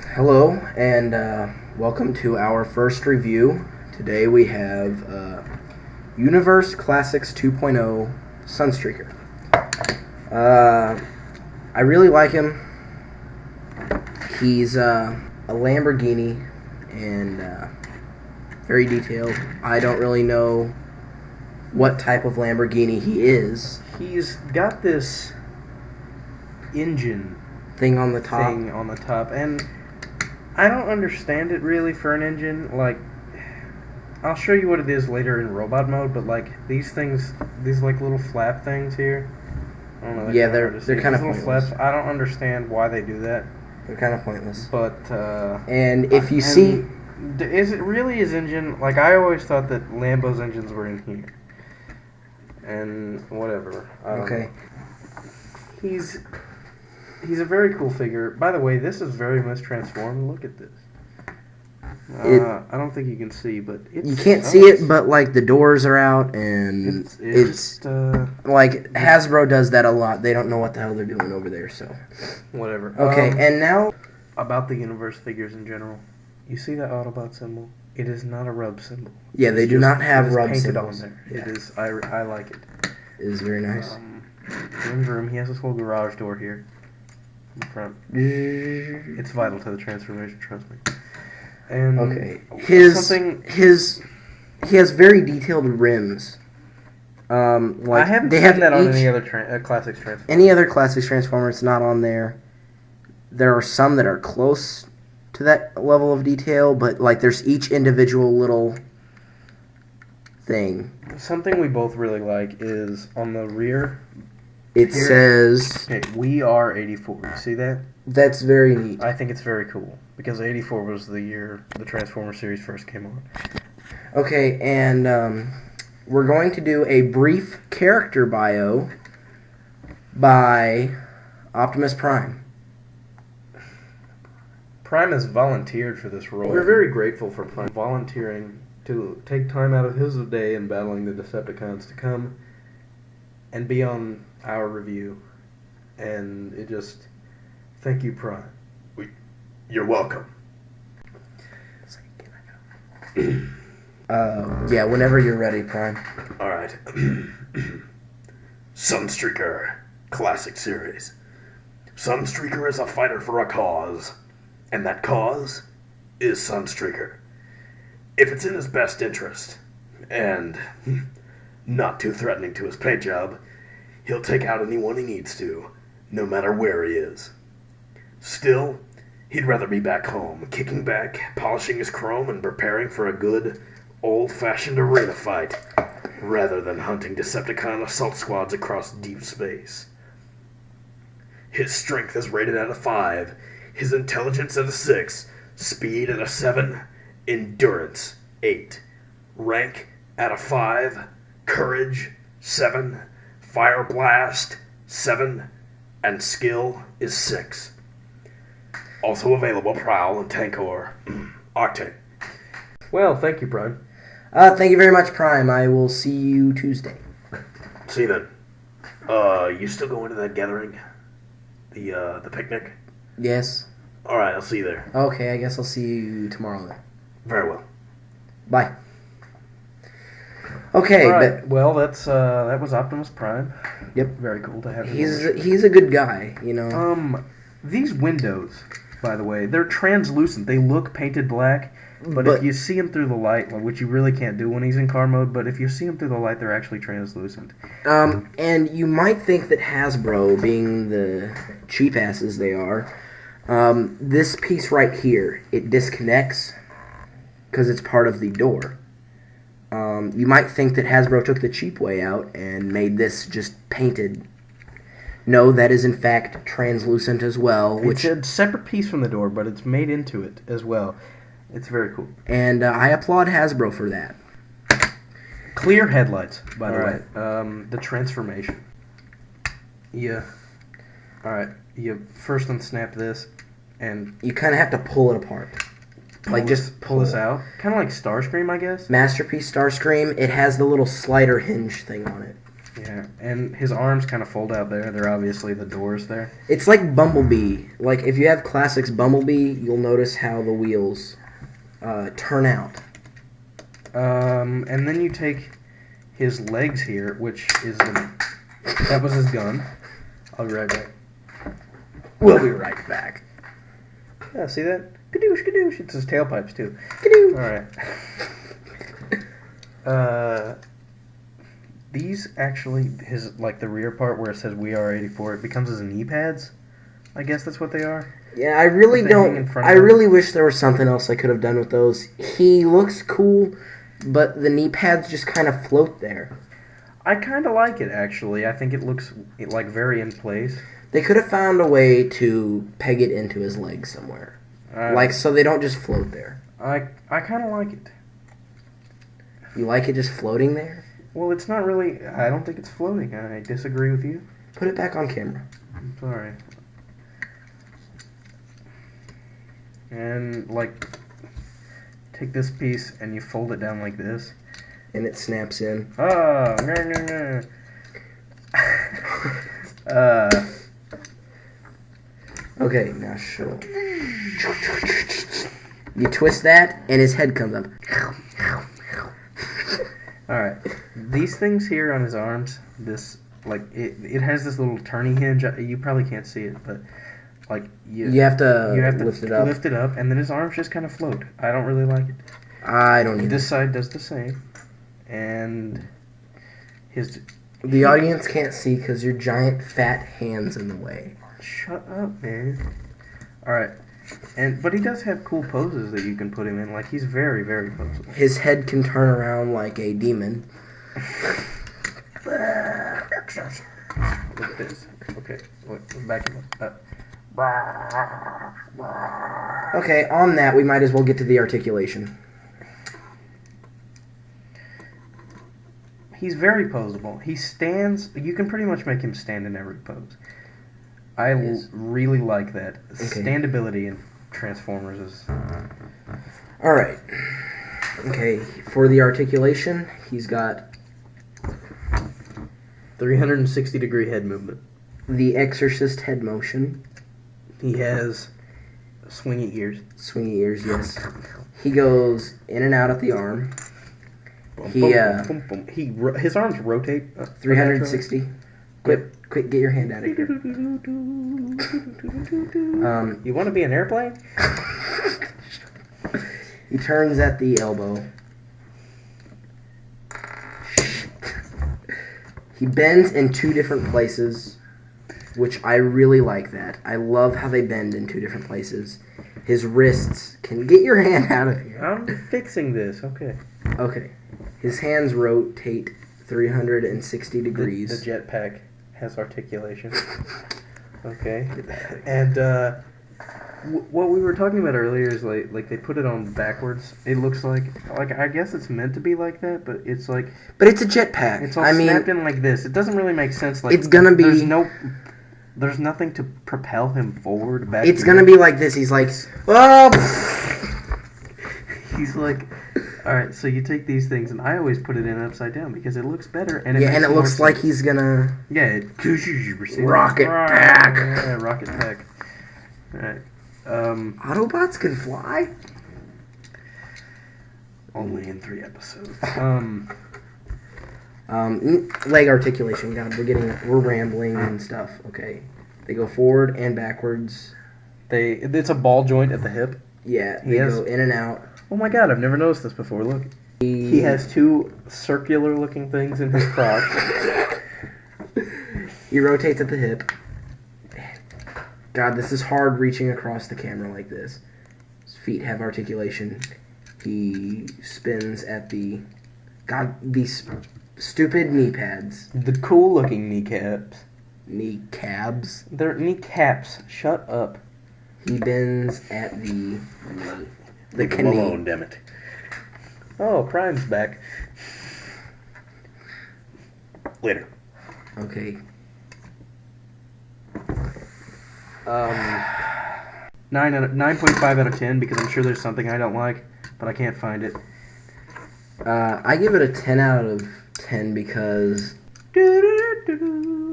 Hello, and welcome to our first review. Today we have Universe Classics 2.0 Sunstreaker. I really like him. He's a Lamborghini and very detailed. I don't really know what type of Lamborghini he is. He's got this engine Thing on the top, and I don't understand it really for an engine. Like, I'll show you what it is later in robot mode, but like these like little flap things here. I don't know. Yeah, they're kind of little pointless. flaps. I don't understand why they do that. They're kind of pointless. But and if you see, is it really his engine? Like, I always thought that Lambo's engines were in here. And whatever. Okay. He's a very cool figure. By the way, this is very mistransformed. Look at this. I don't think you can see, but you can't see it, but like the doors are out, and it's like Hasbro does that a lot. They don't know what the hell they're doing over there, so whatever. Okay, and now about the Universe figures in general. You see that Autobot symbol? It is not a rub symbol. Yeah, they do not have rub painted symbols. on there. Yeah. It is. I like it. It is very nice. Vroom. He has this little garage door here in front. It's vital to the transformation. Trust me. And okay, he has very detailed rims. Like I haven't seen that on any other Classics Transformers. Any other Classics Transformer, it's not on there. There are some that are close to that level of detail, but like there's each individual little thing. Something we both really like is on the rear. It says, "Okay, we are 84." You see that? That's very neat. I think it's very cool because 84 was the year the Transformers series first came on. Okay, and we're going to do a brief character bio by Optimus Prime. Prime has volunteered for this role. We're very grateful for Prime volunteering to take time out of his day in battling the Decepticons to come and be on our review. And it just... Thank you, Prime. You're welcome. Yeah, whenever you're ready, Prime. Alright. Sunstreaker Classic Series. Sunstreaker is a fighter for a cause, and that cause is Sunstreaker. If it's in his best interest, and not too threatening to his paint job, he'll take out anyone he needs to, no matter where he is. Still, he'd rather be back home, kicking back, polishing his chrome, and preparing for a good, old-fashioned arena fight, rather than hunting Decepticon assault squads across deep space. His strength is rated at a 5, his intelligence at a 6, speed at a 7, endurance 8, rank at a 5, courage 7, fire blast 7, and skill is 6. Also available Prowl and Tankor. Octane. Well, thank you, Prime. Thank you very much, Prime. I will see you Tuesday. See you then. You still going to that gathering? The picnic? Yes. Alright, I'll see you there. Okay, I guess I'll see you tomorrow then. Very well. Bye. Okay, right. but well, that was Optimus Prime. Yep. Very cool to have him. He's a good guy, you know. These windows, by the way, they're translucent. They look painted black, but if you see him through the light, which you really can't do when he's in car mode, but if you see him through the light, they're actually translucent. And you might think that Hasbro, being the cheap asses they are, this piece right here, it disconnects because it's part of the door. You might think that Hasbro took the cheap way out and made this just painted. No, that is in fact translucent as well. It's a separate piece from the door, but it's made into it as well. It's very cool. And I applaud Hasbro for that. Clear headlights, by the way. The transformation. Yeah. Alright, you first unsnap this, and... You kind of have to pull it apart. Just pull this out. Kind of like Starscream, I guess. Masterpiece Starscream. It has the little slider hinge thing on it. Yeah, and his arms kind of fold out there. They're obviously the doors there. It's like Bumblebee. Like, if you have Classics Bumblebee, you'll notice how the wheels turn out. And then you take his legs here, which is that was his gun. I'll be right back. We'll be right back. Yeah, see that? Kadoosh, kadoosh. It's his tailpipes, too. Kadoosh. Alright. These actually, the rear part where it says We Are 84, it becomes his knee pads. I guess that's what they are. Yeah, I really really wish there was something else I could have done with those. He looks cool, but the knee pads just kind of float there. I kind of like it, actually. I think it looks, very in place. They could have found a way to peg it into his leg somewhere. So they don't just float there. I kind of like it. You like it just floating there? Well, it's not really... I don't think it's floating. I disagree with you. Put it back on camera. I'm sorry. And, take this piece and you fold it down like this. And it snaps in. Oh, no. Okay, now show. You twist that, and his head comes up. Alright. These things here on his arms, it has this little turny hinge. You probably can't see it, but, you have to lift it up. Lift it up, and then his arms just kind of float. I don't really like it. I don't either. This side does the same. And the audience can't see because your giant fat hand's in the way. Shut up, man. Alright. But he does have cool poses that you can put him in. He's very, very poseable. His head can turn around like a demon. Look at this. Okay, look, back him up. Okay, on that, we might as well get to the articulation. He's very poseable. He stands... You can pretty much make him stand in every pose. I really like that. Okay. Standability in Transformers is... Alright. Okay, for the articulation, he's got... 360-degree head movement. The Exorcist head motion. He has swingy ears. Swingy ears, yes. He goes in and out at the arm. His arms rotate. 360. Quick, get your hand out of here. You want to be an airplane? He turns at the elbow. He bends in two different places, which I really like that. I love how they bend in two different places. His wrists can... Get your hand out of here. I'm fixing this, okay. Okay. His hands rotate 360 degrees. The jetpack has articulation. Okay. And what we were talking about earlier is like they put it on backwards. It looks like I guess it's meant to be like that, but it's like... But it's a jetpack. It's all snapped in like this. It doesn't really make sense. It's gonna be... There's nothing to propel him forward back. It's gonna be like this. He's like, oh! He's like, all right. So you take these things, and I always put it in upside down because it looks better. And it looks like he's gonna. Yeah. Rocket pack. Yeah, rocket pack. All right. Autobots can fly. Only in 3 episodes. Leg articulation. God, we're rambling and stuff. Okay, they go forward and backwards. It's a ball joint at the hip. Yeah, they go in and out. Oh my God, I've never noticed this before. Look, he has 2 circular-looking things in his crotch. He rotates at the hip. God, this is hard reaching across the camera like this. His feet have articulation. He spins at the... God, these stupid knee pads. The cool-looking kneecaps. Kneecabs? They're kneecaps. Shut up. He bends at the knee. The knee. Alone, damn it. Oh, Prime's back. Later. Okay. 9.5 out of 10 because I'm sure there's something I don't like, but I can't find it. I give it a 10 out of 10 because Do-do-do-do-do.